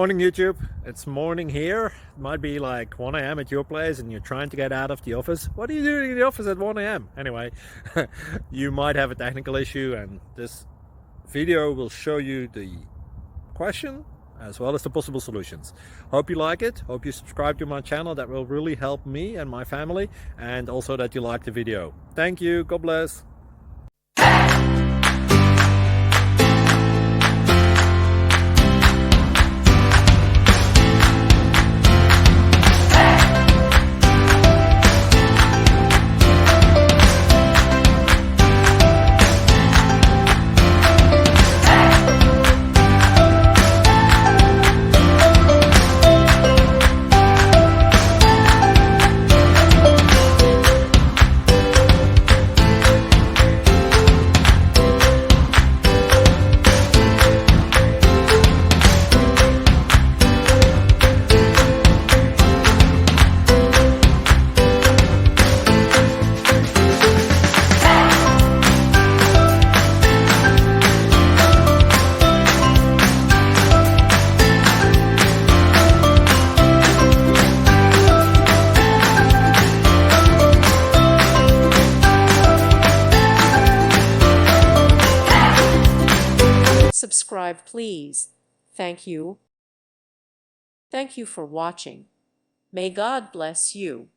Morning YouTube, it's morning here. It might be like 1 a.m. at your place and you're trying to get out of the office. What are you doing in the office at 1 a.m.? Anyway, you might have a technical issue and this video will show you the question as well as the possible solutions. Hope you like it, hope you subscribe to my channel. That will really help me and my family, and also that you like the video. Thank you, God bless. Subscribe, please. Thank you. Thank you for watching. May God bless you.